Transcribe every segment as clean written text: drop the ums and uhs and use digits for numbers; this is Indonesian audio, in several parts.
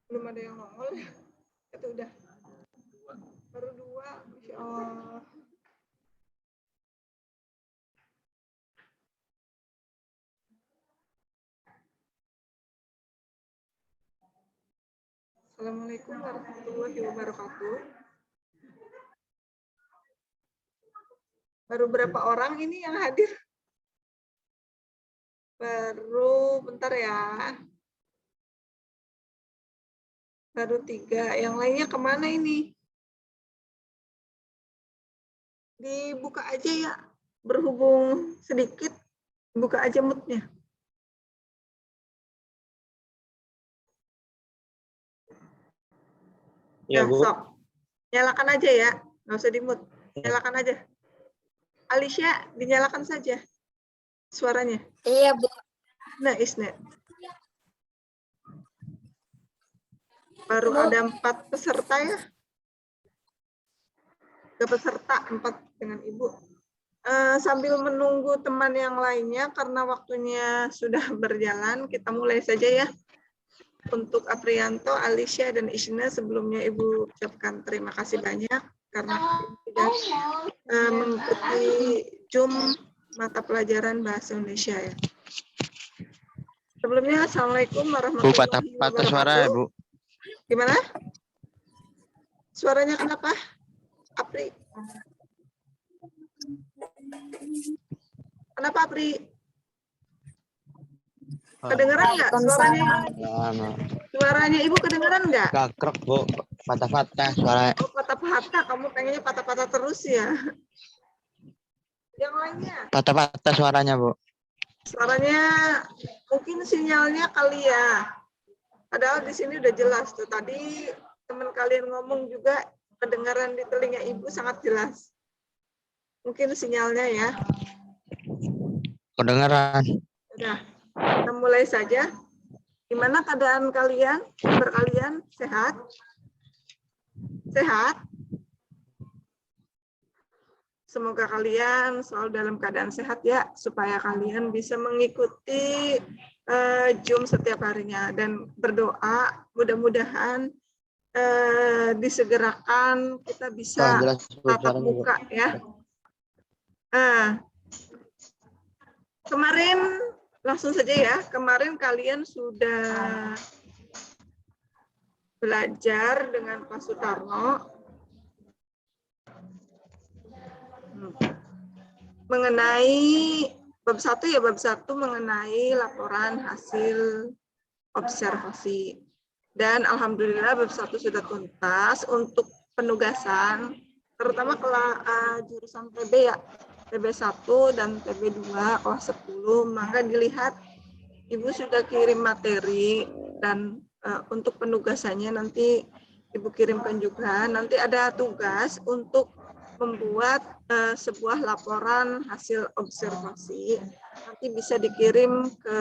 Belum ada yang nongol ya? Itu udah. Baru 2, Masya Allah. Assalamualaikum warahmatullahi wabarakatuh. Baru berapa orang ini yang hadir? Baru bentar ya. Baru 3. Yang lainnya kemana ini? Dibuka aja ya. Berhubung sedikit, buka aja mood-nya. Ya, Bu. Sok. Nyalakan aja ya. Nggak usah di-mute. Nyalakan aja. Alicia, dinyalakan saja suaranya. Iya, Bu. Nah, Isna. Baru ada 4 peserta ya. 3 peserta, 4 dengan Ibu. Sambil menunggu teman yang lainnya, karena waktunya sudah berjalan, kita mulai saja ya. Untuk Aprianto, Alicia, dan Isna, sebelumnya Ibu ucapkan terima kasih banyak karena sudah mengikuti Zoom mata pelajaran Bahasa Indonesia ya. Sebelumnya, Assalamualaikum warahmatullahi wabarakatuh. Bu, patah suara ya, Bu. Gimana? Suaranya kenapa? Apri? Kenapa, Apri? Kedengeran nggak suaranya? Suaranya Ibu kedengeran nggak? Gakrek, Bu. Patah-patah suara. Oh, patah-patah. Kamu pengennya patah-patah terus ya? Yang lainnya? Patah-patah suaranya, Bu. Suaranya mungkin sinyalnya kali ya. Padahal di sini udah jelas tuh. Tadi teman kalian ngomong juga kedengaran di telinga Ibu sangat jelas. Mungkin sinyalnya ya. Kedengaran. Udah. Kita mulai saja. Gimana keadaan kalian? Kabar kalian sehat? Sehat? Semoga kalian selalu dalam keadaan sehat ya, supaya kalian bisa mengikuti Zoom setiap harinya. Dan berdoa, mudah-mudahan disegerakan kita bisa tatap muka ya. Kemarin, langsung saja ya, kemarin kalian sudah belajar dengan Pak Sutarno mengenai bab 1 ya, bab 1 mengenai laporan hasil observasi. Dan alhamdulillah bab 1 sudah tuntas. Untuk penugasan, terutama jurusan TB ya, TB1 dan TB2 kelas 10, maka dilihat Ibu sudah kirim materi dan untuk penugasannya nanti Ibu kirimkan juga. Nanti ada tugas untuk membuat sebuah laporan hasil observasi. Nanti bisa dikirim ke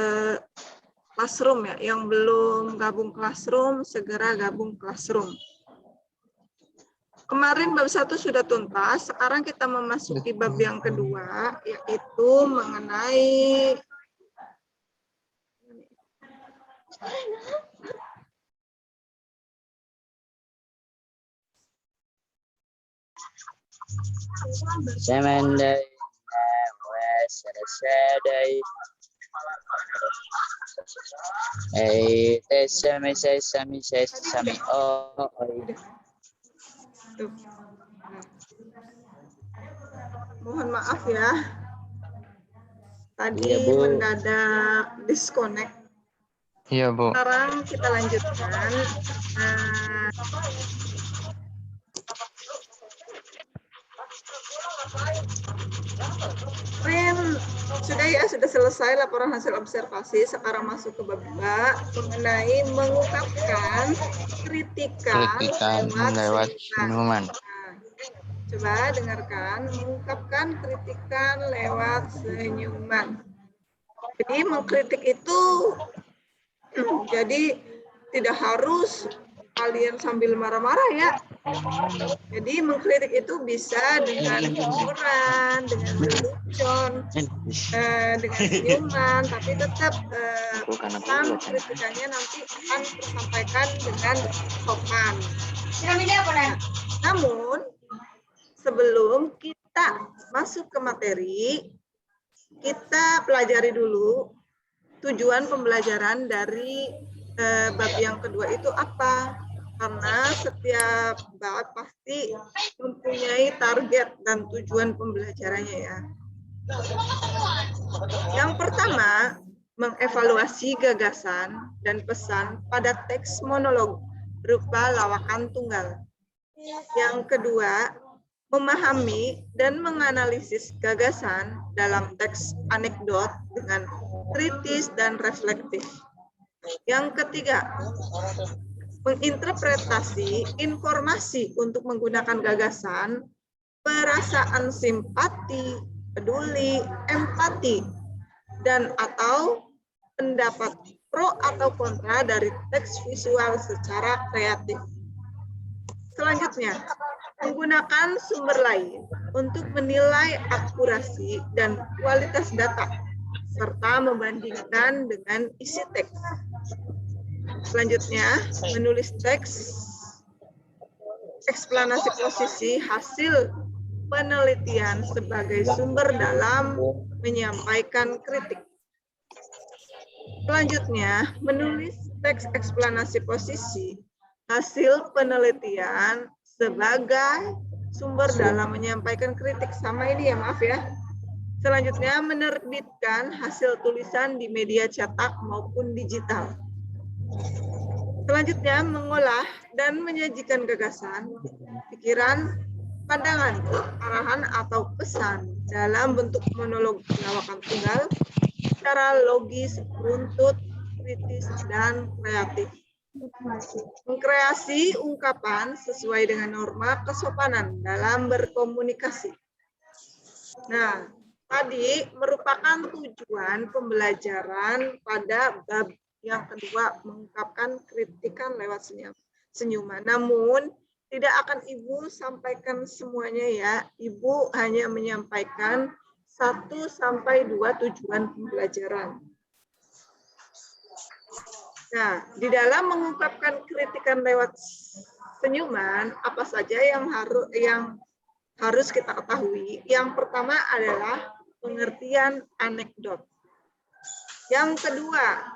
Classroom ya. Yang belum gabung Classroom, segera gabung Classroom. Kemarin bab 1 sudah tuntas, sekarang kita memasuki bab yang kedua, yaitu mengenai Semendai. Sesame. Oh. Mohon maaf ya. Tadi Iya, Bu. mendadak disconnect. Iya, Bu. Sekarang kita lanjutkan. Sudah ya, sudah selesai laporan hasil observasi. Sekarang masuk ke bab 2 mengenai mengungkapkan kritikan lewat senyuman. Coba dengarkan, mengungkapkan kritikan lewat senyuman. Jadi mengkritik itu jadi tidak harus kalian sambil marah-marah ya. Jadi mengkritik itu bisa dengan hiburan, dengan lelucon, dengan senyuman, tapi tetap pesan kritikannya nanti akan tersampaikan dengan sopan. Namun sebelum kita masuk ke materi, kita pelajari dulu tujuan pembelajaran dari bab yang kedua itu apa. Karena setiap bab pasti mempunyai target dan tujuan pembelajarannya ya. Yang pertama, mengevaluasi gagasan dan pesan pada teks monolog berupa lawakan tunggal. Yang kedua, memahami dan menganalisis gagasan dalam teks anekdot dengan kritis dan reflektif. Yang ketiga, menginterpretasi informasi untuk menggunakan gagasan, perasaan simpati, peduli, empati, dan atau pendapat pro atau kontra dari teks visual secara kreatif. Selanjutnya, menggunakan sumber lain untuk menilai akurasi dan kualitas data, serta membandingkan dengan isi teks. Selanjutnya, menulis teks eksplanasi posisi hasil penelitian sebagai sumber dalam menyampaikan kritik. Selanjutnya, menulis teks eksplanasi posisi hasil penelitian sebagai sumber dalam menyampaikan kritik. Sama ini ya, maaf ya. Selanjutnya, menerbitkan hasil tulisan di media cetak maupun digital. Selanjutnya, mengolah dan menyajikan gagasan, pikiran, pandangan, arahan, atau pesan dalam bentuk monolog lawakan tunggal secara logis, runtut, kritis, dan kreatif. Mengkreasi ungkapan sesuai dengan norma kesopanan dalam berkomunikasi. Nah, tadi merupakan tujuan pembelajaran pada bab yang kedua, mengungkapkan kritikan lewat senyuman. Namun, tidak akan Ibu sampaikan semuanya ya. Ibu hanya menyampaikan 1-2 tujuan pembelajaran. Nah, di dalam mengungkapkan kritikan lewat senyuman, apa saja yang harus kita ketahui? Yang pertama adalah pengertian anekdot. Yang kedua,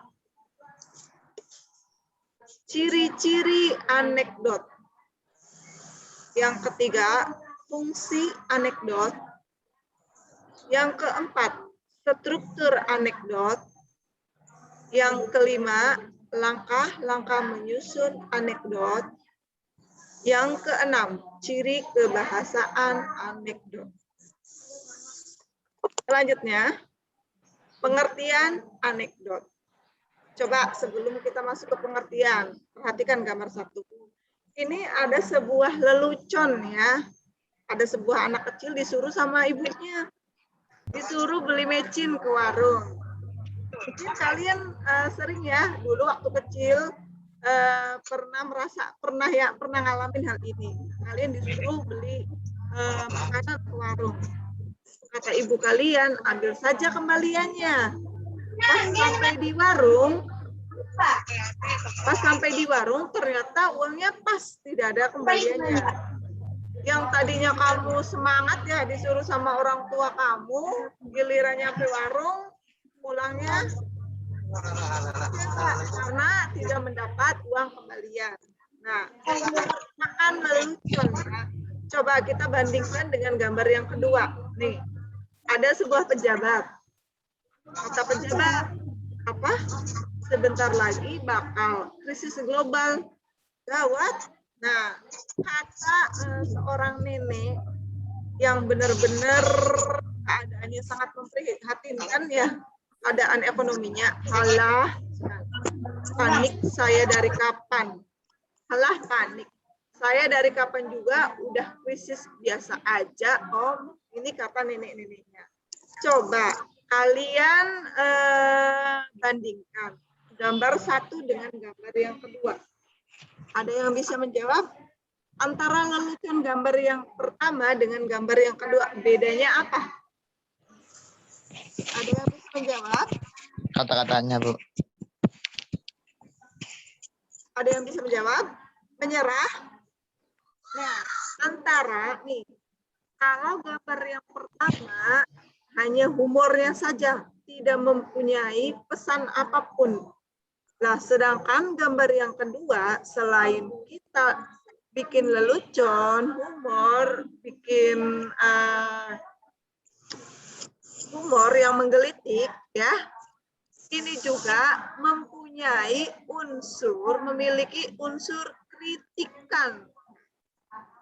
ciri-ciri anekdot. Yang ketiga, fungsi anekdot. Yang keempat, struktur anekdot. Yang kelima, langkah-langkah menyusun anekdot. Yang keenam, ciri kebahasaan anekdot. Selanjutnya, pengertian anekdot. Coba sebelum kita masuk ke pengertian, perhatikan gambar 1. Ini ada sebuah lelucon ya. Ada sebuah anak kecil disuruh sama ibunya. Disuruh beli mecin ke warung. Mungkin kalian sering ya dulu waktu kecil pernah ngalamin hal ini. Kalian disuruh beli makanan ke warung. Kata ibu kalian, ambil saja kembaliannya. Pas sampai di warung ternyata uangnya pas, tidak ada kembaliannya. Yang tadinya kamu semangat ya disuruh sama orang tua kamu, gilirannya ke warung pulangnya karena tidak mendapat uang kembalian. Nah, akan meluncur ya. Coba kita bandingkan dengan gambar yang kedua. Nih, ada sebuah pejabat. Kata pejabat, apa? Sebentar lagi bakal krisis global gawat. Nah, kata seorang nenek yang benar-benar keadaannya sangat memprihatinkan ya, keadaan ekonominya. Halah, panik saya dari kapan? Halah, panik. Saya dari kapan juga udah krisis biasa aja, Om. Ini kata nenek-neneknya. Coba kalian bandingkan gambar 1 dengan gambar yang kedua. Ada yang bisa menjawab? Antara lelucon gambar yang pertama dengan gambar yang kedua, bedanya apa? Ada yang bisa menjawab? Kata-katanya, Bu. Ada yang bisa menjawab? Menyerah? Nah, antara nih, kalau gambar yang pertama hanya humornya saja, tidak mempunyai pesan apapun. Nah, sedangkan gambar yang kedua, selain kita bikin lelucon, humor, bikin humor yang menggelitik, ya, ini juga memiliki unsur kritikan.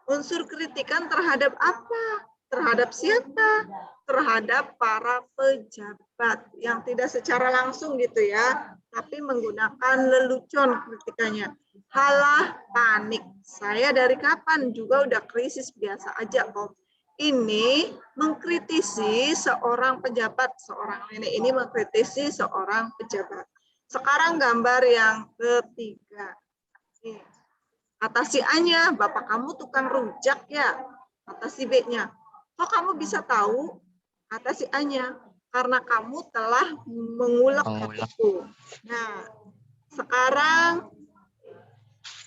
Unsur kritikan terhadap apa? Terhadap siapa? Terhadap para pejabat yang tidak secara langsung gitu ya, tapi menggunakan lelucon kritikannya. Halah, panik. Saya dari kapan juga udah krisis biasa aja kok. Ini mengkritisi seorang pejabat, seorang nenek ini mengkritisi seorang pejabat. Sekarang gambar yang ketiga. Nih. Kata si A-nya, bapak kamu tukang rujak ya? Kata si B-nya, kok kamu bisa tahu? Kata si A-nya, karena kamu telah mengulek itu. Nah, sekarang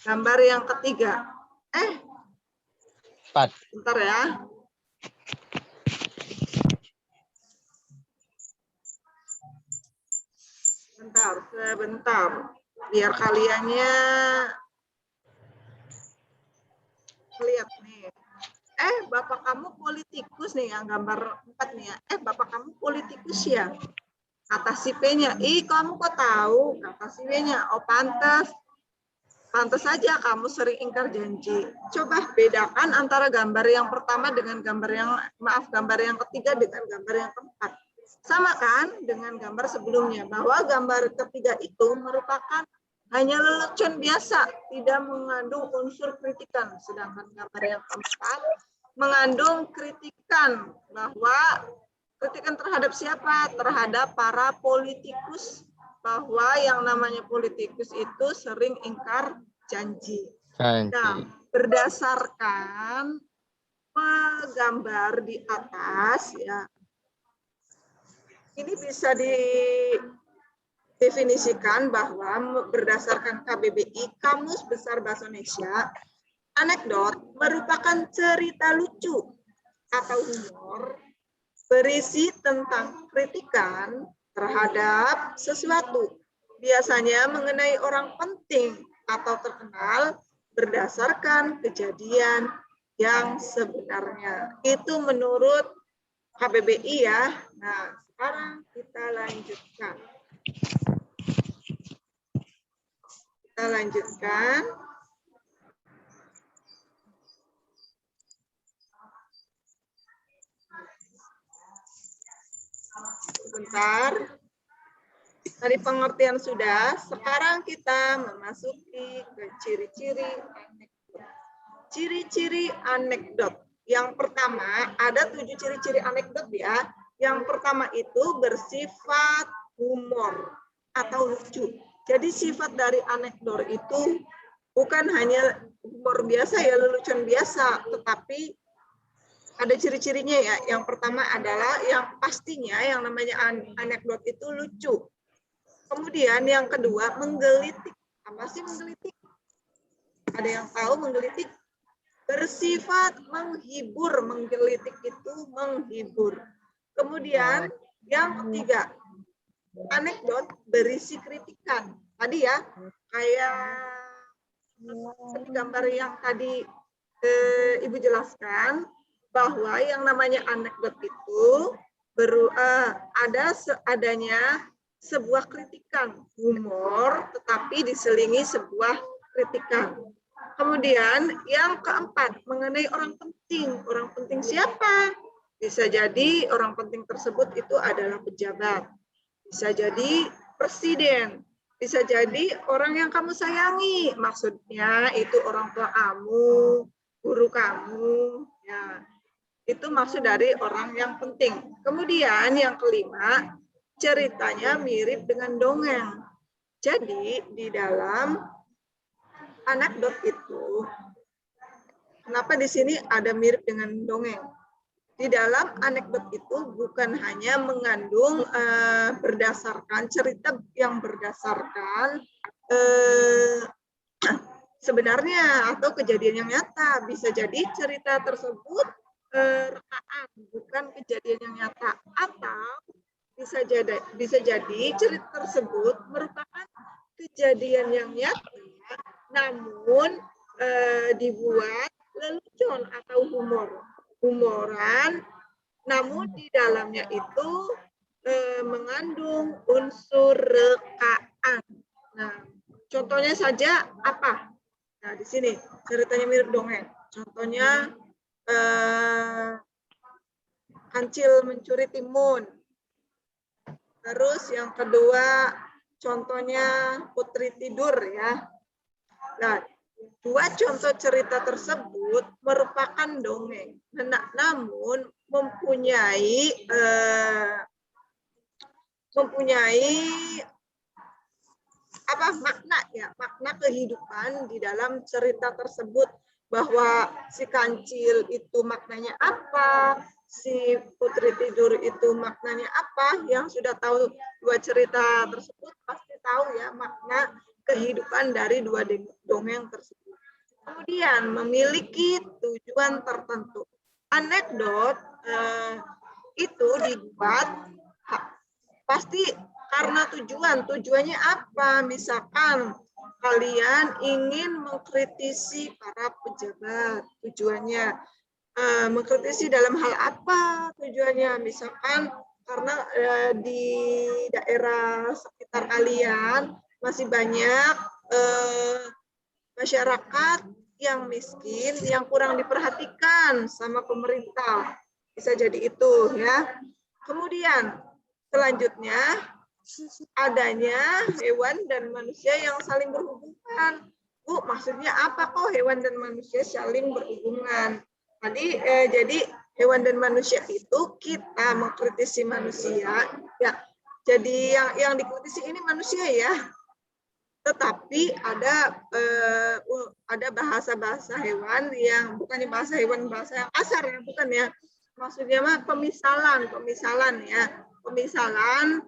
gambar yang ketiga. Bentar ya. Sebentar. Biar kaliannya lihat nih. Bapak kamu politikus nih, yang gambar 4 nih ya. Bapak kamu politikus ya? Kata si P-nya, kamu kok tahu? Kata si B-nya, oh pantas. Pantas saja kamu sering ingkar janji. Coba bedakan antara gambar yang pertama dengan gambar yang ketiga dengan gambar yang keempat. Sama kan dengan gambar sebelumnya, bahwa gambar ketiga itu merupakan hanya lelucon biasa, tidak mengandung unsur kritikan. Sedangkan gambar yang keempat mengandung kritikan, bahwa kritikan terhadap siapa? Terhadap para politikus, bahwa yang namanya politikus itu sering ingkar janji. Nah, berdasarkan gambar di atas ya, ini bisa didefinisikan bahwa berdasarkan KBBI, Kamus Besar Bahasa Indonesia, anekdot merupakan cerita lucu atau humor berisi tentang kritikan terhadap sesuatu, biasanya mengenai orang penting atau terkenal berdasarkan kejadian yang sebenarnya. Itu menurut KBBI ya. Nah, sekarang kita lanjutkan. Sebentar. Tadi pengertian sudah, sekarang kita memasuki ke ciri-ciri anekdot. Ciri-ciri anekdot. Yang pertama, ada 7 ciri-ciri anekdot ya. Yang pertama itu bersifat humor atau lucu. Jadi sifat dari anekdot itu bukan hanya humor biasa ya, lelucon biasa, tetapi ada ciri-cirinya ya. Yang pertama adalah yang pastinya yang namanya anekdot itu lucu. Kemudian yang kedua menggelitik. Apa sih menggelitik? Ada yang tahu menggelitik? Bersifat menghibur. Menggelitik itu menghibur. Kemudian yang ketiga, anekdot berisi kritikan. Tadi ya, kayak seperti gambar yang tadi Ibu jelaskan, bahwa yang namanya anekdot itu ada adanya sebuah kritikan, humor, tetapi diselingi sebuah kritikan. Kemudian yang keempat, mengenai orang penting. Orang penting siapa? Bisa jadi orang penting tersebut itu adalah pejabat. Bisa jadi presiden. Bisa jadi orang yang kamu sayangi. Maksudnya itu orang tua kamu, guru kamu. Ya, itu maksud dari orang yang penting. Kemudian yang kelima, ceritanya mirip dengan dongeng. Jadi di dalam anekdot itu Kenapa di sini ada mirip dengan dongeng? Di dalam anekdot itu bukan hanya mengandung berdasarkan cerita yang berdasarkan sebenarnya atau kejadian yang nyata. Bisa jadi cerita tersebut rekaan, bukan kejadian yang nyata. Atau bisa jadi cerita tersebut merupakan kejadian yang nyata, namun dibuat lelucon atau humoran, namun di dalamnya itu mengandung unsur rekaan. Nah, contohnya saja apa? Nah, di sini ceritanya mirip dongeng. Contohnya kancil mencuri timun. Terus yang kedua contohnya putri tidur ya. Nah, dua contoh cerita tersebut merupakan dongeng, namun mempunyai makna ya, makna kehidupan di dalam cerita tersebut, bahwa si kancil itu maknanya apa, si putri tidur itu maknanya apa. Yang sudah tahu dua cerita tersebut pasti tahu ya makna kehidupan dari dua dongeng tersebut. Kemudian memiliki tujuan tertentu. Anekdot itu dibuat pasti karena tujuannya apa? Misalkan kalian ingin mengkritisi para pejabat, tujuannya mengkritisi dalam hal apa tujuannya? Misalkan karena di daerah sekitar kalian masih banyak masyarakat yang miskin, yang kurang diperhatikan sama pemerintah. Bisa jadi itu ya. Kemudian selanjutnya adanya hewan dan manusia yang saling berhubungan. Bu, maksudnya apa kok hewan dan manusia saling berhubungan? Tadi jadi hewan dan manusia itu kita mengkritisi manusia ya. Jadi yang dikritisi ini manusia ya. Tetapi ada bahasa-bahasa hewan yang bukannya bahasa hewan, bahasa yang kasar ya, bukan ya. Maksudnya mah pemisalan ya. Pemisalan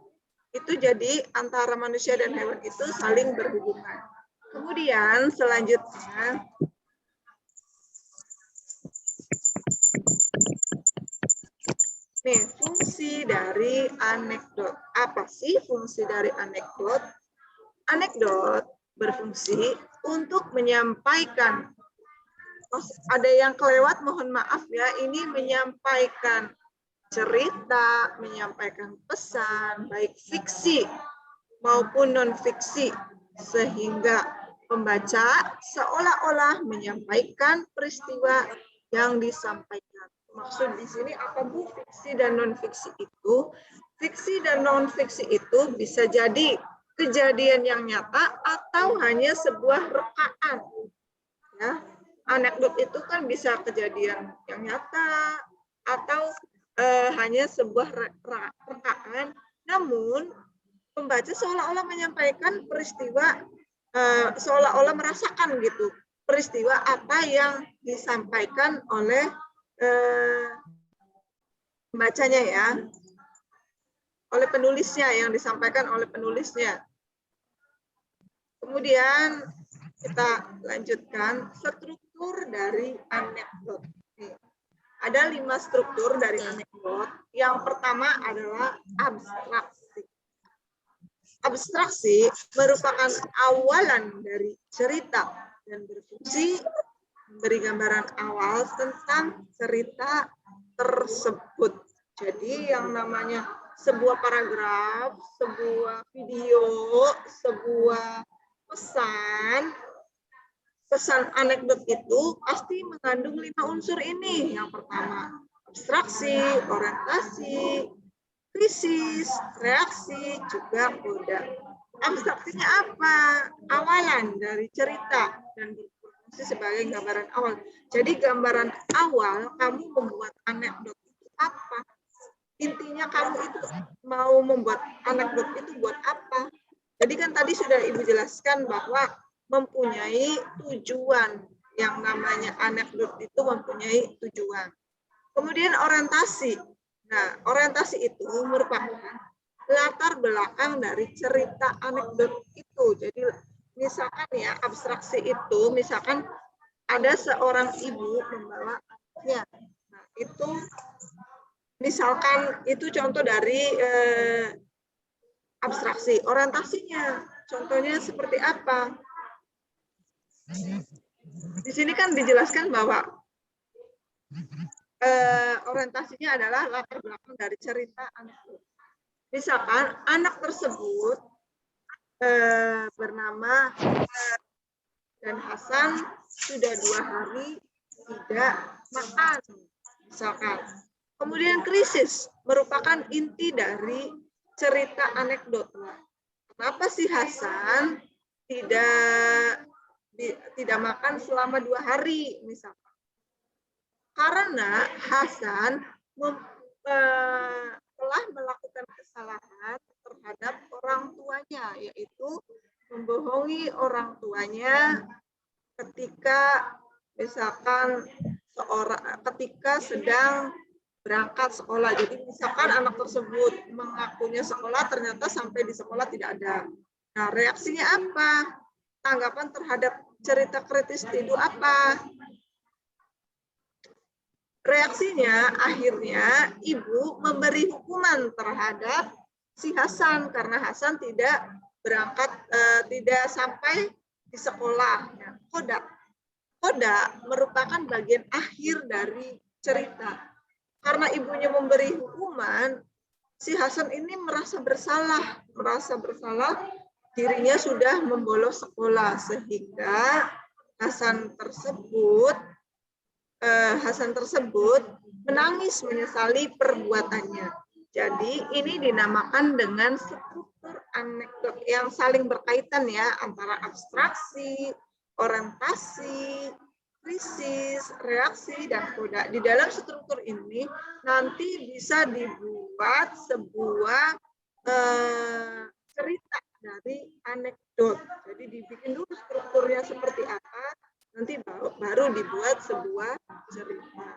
itu jadi antara manusia dan hewan itu saling berhubungan. Kemudian selanjutnya nih, fungsi dari anekdot. Apa sih fungsi dari anekdot? Anekdot berfungsi untuk menyampaikan. Ada yang kelewat, mohon maaf ya. Ini menyampaikan cerita, menyampaikan pesan, baik fiksi maupun non-fiksi, sehingga pembaca seolah-olah menyampaikan peristiwa yang disampaikan. Maksud di sini apa Bu? Fiksi dan non-fiksi itu? Fiksi dan non-fiksi itu bisa jadi kejadian yang nyata atau hanya sebuah rekaan. Ya, anekdot itu kan bisa kejadian yang nyata atau hanya sebuah rekaan, namun pembaca seolah-olah menyampaikan peristiwa, seolah-olah merasakan gitu peristiwa apa yang disampaikan oleh pembacanya ya, oleh penulisnya, yang disampaikan oleh penulisnya. Kemudian kita lanjutkan struktur dari anekdot. Ada 5 struktur dari anekdot. Yang pertama adalah abstraksi. Abstraksi merupakan awalan dari cerita dan berfungsi memberi gambaran awal tentang cerita tersebut. Jadi yang namanya sebuah paragraf, sebuah video, sebuah pesan anekdot itu pasti mengandung 5 unsur ini. Yang pertama, abstraksi, orientasi, krisis, reaksi, juga koda. Abstraksinya apa? Awalan dari cerita dan berfungsi sebagai gambaran awal. Jadi gambaran awal kamu membuat anekdot itu apa? Intinya kamu itu mau membuat anekdot itu buat apa? Jadi kan tadi sudah Ibu jelaskan bahwa mempunyai tujuan. yang namanya anekdot itu mempunyai tujuan. Kemudian orientasi. Nah, orientasi itu merupakan latar belakang dari cerita anekdot itu. Jadi misalkan ya, abstraksi itu misalkan ada seorang ibu membawa anaknya. Nah, itu misalkan itu contoh dari abstraksi. Orientasinya contohnya seperti apa? Di sini kan dijelaskan bahwa orientasinya adalah latar belakang dari cerita anak. Misalkan anak tersebut bernama dan Hasan sudah 2 hari tidak makan, misalkan. Kemudian krisis merupakan inti dari cerita anekdot. Kenapa sih Hasan tidak makan selama 2 hari, misalkan? Karena Hasan telah melakukan kesalahan terhadap orang tuanya, yaitu membohongi orang tuanya ketika misalkan ketika sedang berangkat sekolah. Jadi misalkan anak tersebut mengakunya sekolah, ternyata sampai di sekolah tidak ada. Nah, reaksinya apa? Tanggapan terhadap cerita kritis itu apa? Reaksinya akhirnya ibu memberi hukuman terhadap si Hasan karena Hasan tidak berangkat, tidak sampai di sekolah. Koda merupakan bagian akhir dari cerita. Karena ibunya memberi hukuman, si Hasan ini merasa bersalah dirinya sudah membolos sekolah, sehingga Hasan tersebut menangis menyesali perbuatannya. Jadi ini dinamakan dengan struktur anekdot yang saling berkaitan ya, antara abstraksi, orientasi, krisis, reaksi, dan koda. Di dalam struktur ini nanti bisa dibuat sebuah cerita dari anekdot. Jadi dibikin dulu strukturnya seperti apa, nanti baru dibuat sebuah cerita.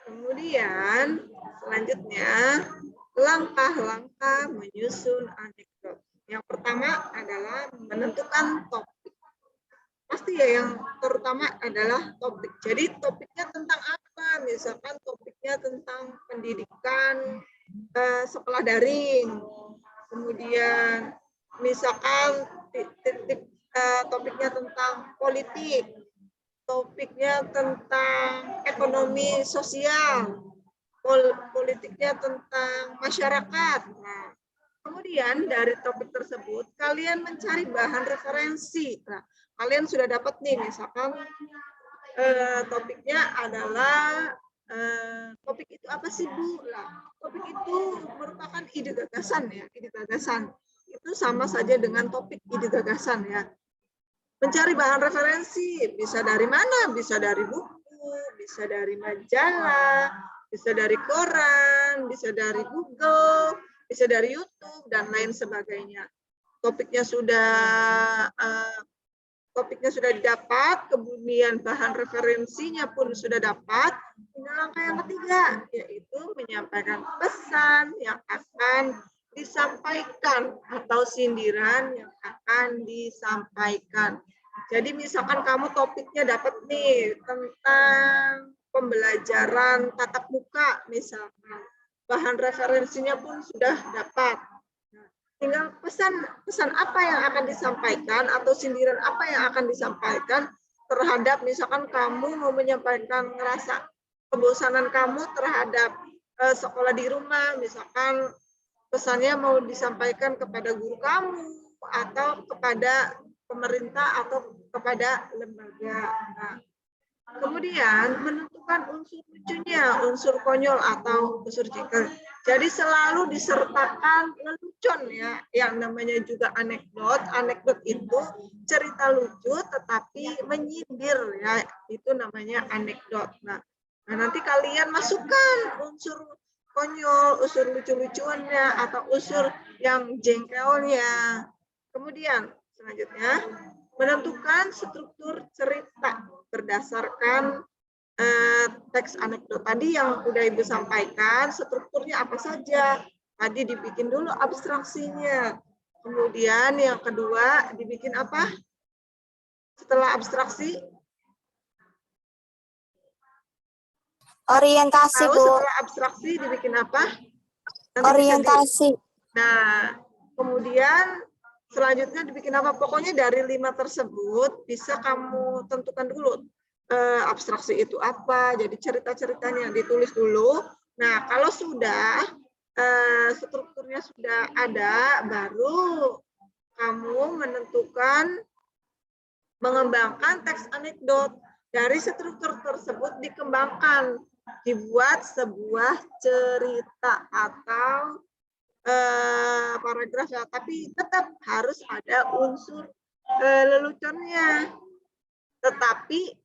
Kemudian selanjutnya langkah-langkah menyusun anekdot. Yang pertama adalah menentukan topik. Pasti ya, yang terutama adalah topik. Jadi topiknya tentang apa? Misalkan topiknya tentang pendidikan sekolah daring. Kemudian misalkan topiknya tentang politik, topiknya tentang ekonomi sosial, politiknya tentang masyarakat. Nah, kemudian dari topik tersebut kalian mencari bahan referensi. Nah, kalian sudah dapat nih, misalkan topiknya adalah topik itu apa sih Bu? Nah, topik itu merupakan ide gagasan ya, ide gagasan. Itu sama saja dengan topik ide gagasan ya. Mencari bahan referensi, bisa dari mana? Bisa dari buku, bisa dari majalah, bisa dari koran, bisa dari Google, bisa dari YouTube, dan lain sebagainya. Topiknya sudah didapat, kemudian bahan referensinya pun sudah dapat. Tinggal langkah yang ketiga, yaitu menyampaikan pesan yang akan disampaikan atau sindiran yang akan disampaikan. Jadi misalkan kamu topiknya dapat nih tentang pembelajaran tatap muka, misalkan bahan referensinya pun sudah dapat. Tinggal pesan apa yang akan disampaikan atau sindiran apa yang akan disampaikan terhadap misalkan kamu mau menyampaikan rasa kebosanan kamu terhadap sekolah di rumah, misalkan pesannya mau disampaikan kepada guru kamu atau kepada pemerintah atau kepada lembaga. Nah, kemudian menentukan unsur lucunya, unsur konyol atau unsur jengkel. Jadi selalu disertakan lelucon ya, yang namanya juga anekdot. Anekdot itu cerita lucu tetapi menyindir ya, itu namanya anekdot. Nah, nanti kalian masukkan unsur konyol, unsur lucu-lucuannya atau unsur yang jengkelnya. Kemudian selanjutnya menentukan struktur cerita berdasarkan teks anekdot. Tadi yang udah Ibu sampaikan, strukturnya apa saja. Tadi dibikin dulu abstraksinya. Kemudian yang kedua dibikin apa? Setelah abstraksi, Orientasi, tahu Bu. setelah abstraksi dibikin apa? Nanti Orientasi. Nah, kemudian selanjutnya dibikin apa? Pokoknya dari 5 tersebut bisa kamu tentukan dulu abstraksi itu apa. Jadi cerita-ceritanya ditulis dulu. Nah, kalau sudah strukturnya sudah ada, baru kamu menentukan mengembangkan teks anekdot. Dari struktur tersebut dikembangkan, dibuat sebuah cerita atau paragraf, ya, tapi tetap harus ada unsur leluconnya, tetapi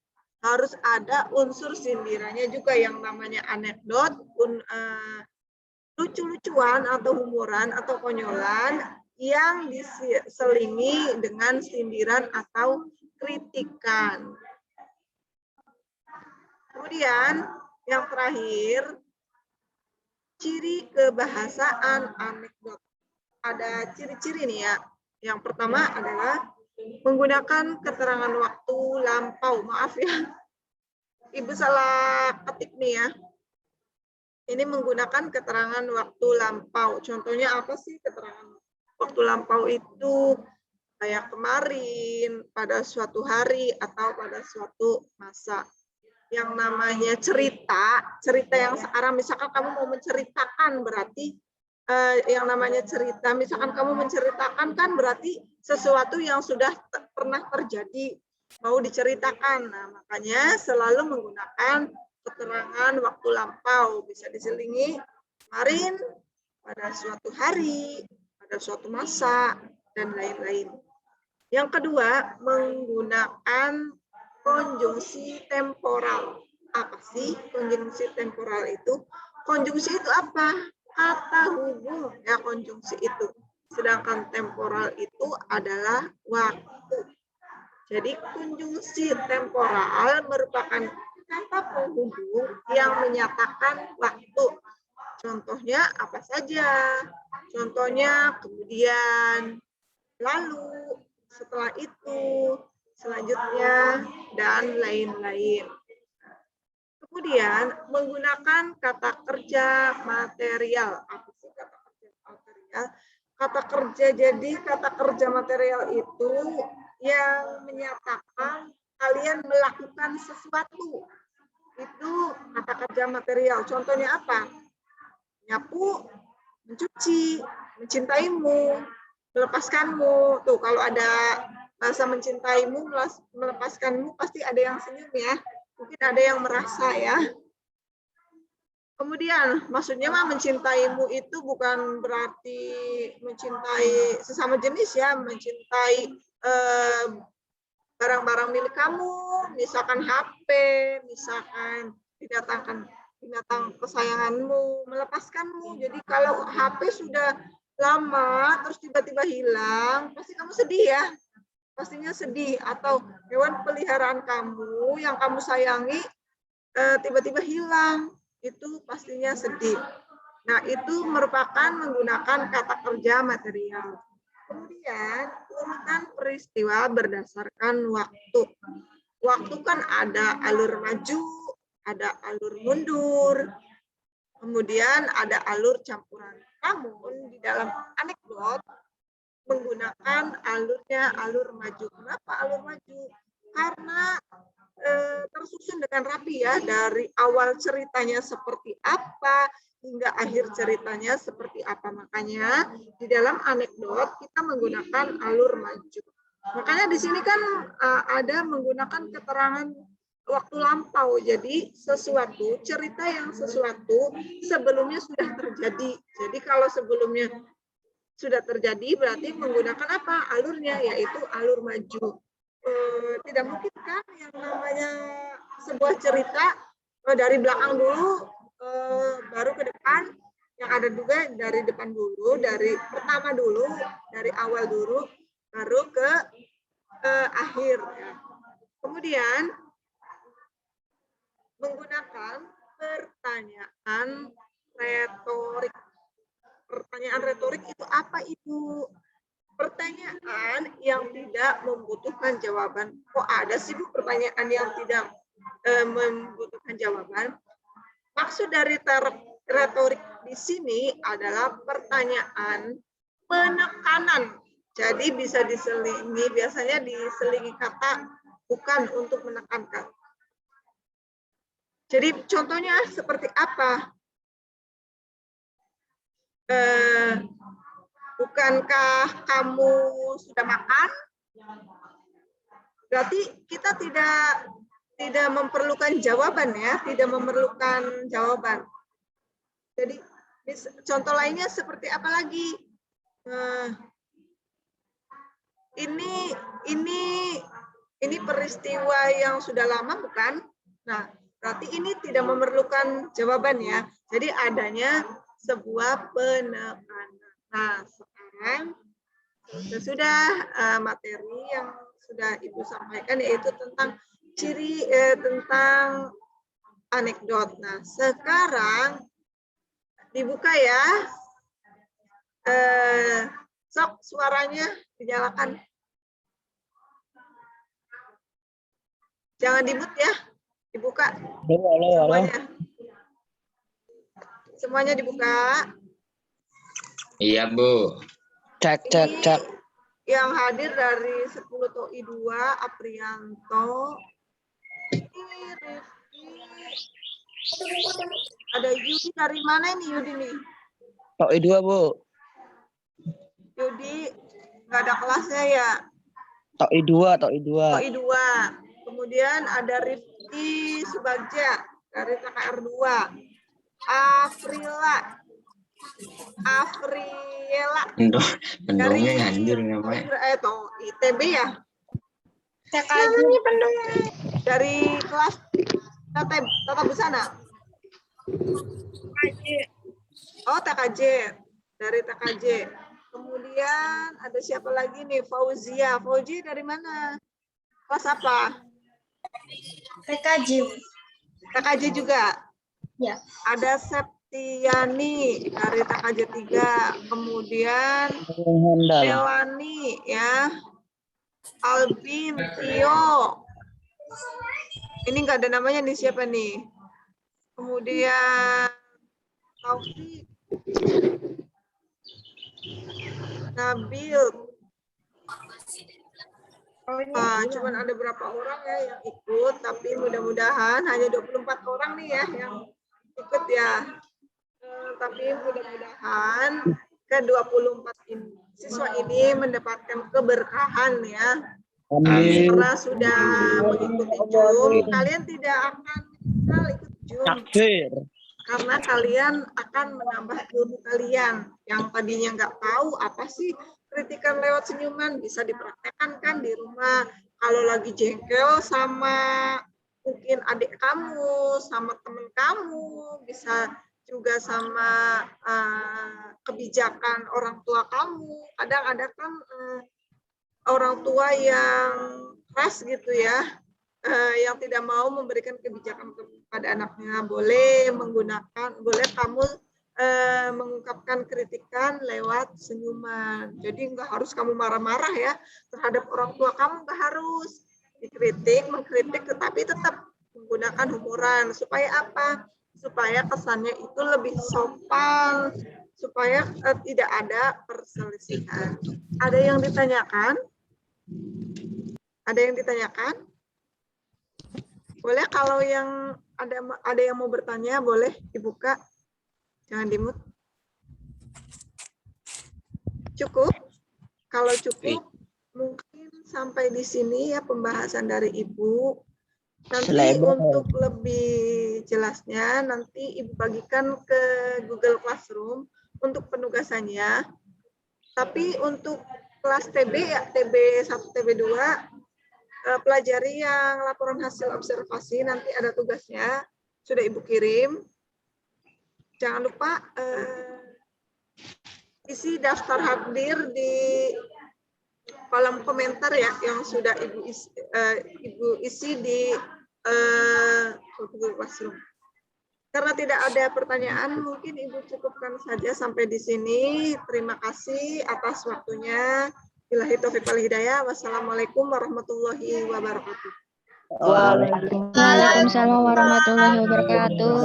harus ada unsur sindirannya juga yang namanya anekdot, lucu-lucuan atau humuran atau konyolan yang diselingi dengan sindiran atau kritikan. Kemudian yang terakhir, ciri kebahasaan anekdot. Ada ciri-ciri nih ya. Yang pertama adalah menggunakan keterangan waktu lampau. Maaf ya, Ibu salah ketik nih ya. Ini menggunakan keterangan waktu lampau. Contohnya apa sih keterangan waktu lampau itu? Kayak kemarin, pada suatu hari, atau pada suatu masa. Yang namanya cerita yang sekarang, misalkan kamu mau menceritakan, berarti yang namanya cerita, misalkan kamu menceritakan kan berarti sesuatu yang sudah pernah terjadi, mau diceritakan. Nah, makanya selalu menggunakan keterangan waktu lampau, bisa diselingi kemarin, pada suatu hari, pada suatu masa, dan lain-lain. Yang kedua, menggunakan konjungsi temporal. Apa sih konjungsi temporal itu? Konjungsi itu apa? Kata hubung ya konjungsi itu. Sedangkan temporal itu adalah waktu. Jadi konjungsi temporal merupakan kata penghubung yang menyatakan waktu. Contohnya apa saja? Contohnya kemudian, lalu, setelah itu, selanjutnya, dan lain-lain. Kemudian menggunakan kata kerja material. Apa sih kata kerja material? Kata kerja, jadi kata kerja material itu yang menyatakan kalian melakukan sesuatu. Itu kata kerja material. Contohnya apa? Nyapu, mencuci, mencintaimu, melepaskanmu. Tuh, kalau ada bahasa mencintaimu, melepaskanmu, pasti ada yang senyum ya. Mungkin ada yang merasa ya. Kemudian, maksudnya mah mencintaimu itu bukan berarti mencintai sesama jenis ya, mencintai barang-barang milik kamu, misalkan HP, misalkan binatang kesayanganmu, melepaskanmu. Jadi kalau HP sudah lama terus tiba-tiba hilang, pasti kamu sedih ya. Pastinya sedih. Atau hewan peliharaan kamu yang kamu sayangi tiba-tiba hilang, itu pastinya sedih. Nah, itu merupakan menggunakan kata kerja material. Kemudian urutan peristiwa berdasarkan waktu. Waktu kan ada alur maju, ada alur mundur, kemudian ada alur campuran. Namun di dalam anekdot menggunakan alurnya alur maju. Kenapa alur maju? Karena tersusun dengan rapi ya, dari awal ceritanya seperti apa hingga akhir ceritanya seperti apa. Makanya di dalam anekdot kita menggunakan alur maju. Makanya di sini kan ada menggunakan keterangan waktu lampau. Jadi sesuatu, cerita yang sesuatu sebelumnya sudah terjadi. Jadi kalau sebelumnya sudah terjadi berarti menggunakan apa? Alurnya, yaitu alur maju. Tidak mungkin kan yang namanya sebuah cerita dari belakang dulu baru ke depan, yang ada juga dari depan dulu, dari pertama dulu, dari awal dulu baru ke akhir. Ya. Kemudian menggunakan pertanyaan retorik. Pertanyaan retorik itu apa, Ibu? Pertanyaan yang tidak membutuhkan jawaban. Kok ada sih, Bu, pertanyaan yang tidak membutuhkan jawaban? Maksud dari retorik di sini adalah pertanyaan penekanan. Jadi bisa diselingi, biasanya diselingi kata bukan untuk menekankan. Jadi contohnya seperti apa? Bukankah kamu sudah makan? Berarti kita tidak memerlukan jawaban ya, tidak memerlukan jawaban. Jadi contoh lainnya seperti apa lagi? Ini peristiwa yang sudah lama bukan? Nah, berarti ini tidak memerlukan jawaban ya. Jadi adanya sebuah penekanan. Nah, sekarang sudah materi yang sudah Ibu sampaikan, yaitu tentang tentang anekdot. Nah, sekarang dibuka ya. Sok suaranya dinyalakan. Jangan di-mute ya. Dibuka. Semuanya. Semuanya dibuka. Iya, Bu. Cek. Yang hadir dari 10 TOI 2, Aprianto. Ini Rifki. Ada Yudi, dari mana ini Yudi nih? TOI 2, Bu. Yudi, nggak ada kelasnya ya? TOI 2. TOI 2. Kemudian ada Rifki Subagja dari KKR 2. Afriela Pendongnya nganjur namanya. ITB ya? Dari kelas tata busana. Oh, TKJ. Dari TKJ. Kemudian ada siapa lagi nih? Fauzia. Fauzi dari mana? Kelas apa? TKJ. TKJ juga? Ya. Ada Septiani dari TKJ 3. Kemudian Melani ya. Albin, Tio. Ini nggak ada namanya nih, siapa nih? Kemudian Taufik, Nabil. Cuman ada berapa orang ya yang ikut, tapi mudah-mudahan hanya 24 orang nih ya yang ikut ya. Tapi mudah-mudahan ke 24 siswa ini mendapatkan keberkahan ya. Amin. Karena sudah mengikuti Zoom, kalian tidak akan ikut Zoom. Takbir. Karena kalian akan menambah ilmu kalian. Yang tadinya nggak tahu apa sih kritikan lewat senyuman, bisa dipraktekkan kan di rumah. Kalau lagi jengkel sama mungkin adik kamu, sama teman kamu, bisa juga sama kebijakan orang tua kamu. Kadang ada kan orang tua yang keras gitu ya, yang tidak mau memberikan kebijakan kepada anaknya. Boleh kamu mengungkapkan kritikan lewat senyuman. Jadi nggak harus kamu marah-marah ya terhadap orang tua kamu, nggak harus mengkritik, tetapi tetap menggunakan humuran. Supaya apa? Supaya kesannya itu lebih sopan, supaya tidak ada perselisihan. Ada yang ditanyakan? Ada yang ditanyakan? Boleh, kalau yang ada yang mau bertanya, boleh dibuka. Jangan di-mute. Cukup? Kalau cukup, mungkin sampai di sini ya pembahasan dari Ibu. Nanti untuk lebih jelasnya, nanti Ibu bagikan ke Google Classroom untuk penugasannya. Tapi untuk kelas TB ya, TB 1, TB 2, pelajari yang laporan hasil observasi, nanti ada tugasnya, sudah Ibu kirim. Jangan lupa isi daftar hadir di kolom komentar ya yang sudah Ibu isi di Google Classroom. Karena tidak ada pertanyaan, mungkin Ibu cukupkan saja sampai di sini. Terima kasih atas waktunya. Billahi taufiq wal hidayah. Wassalamualaikum warahmatullahi wabarakatuh. Waalaikumsalam. Waalaikumsalam warahmatullahi wabarakatuh.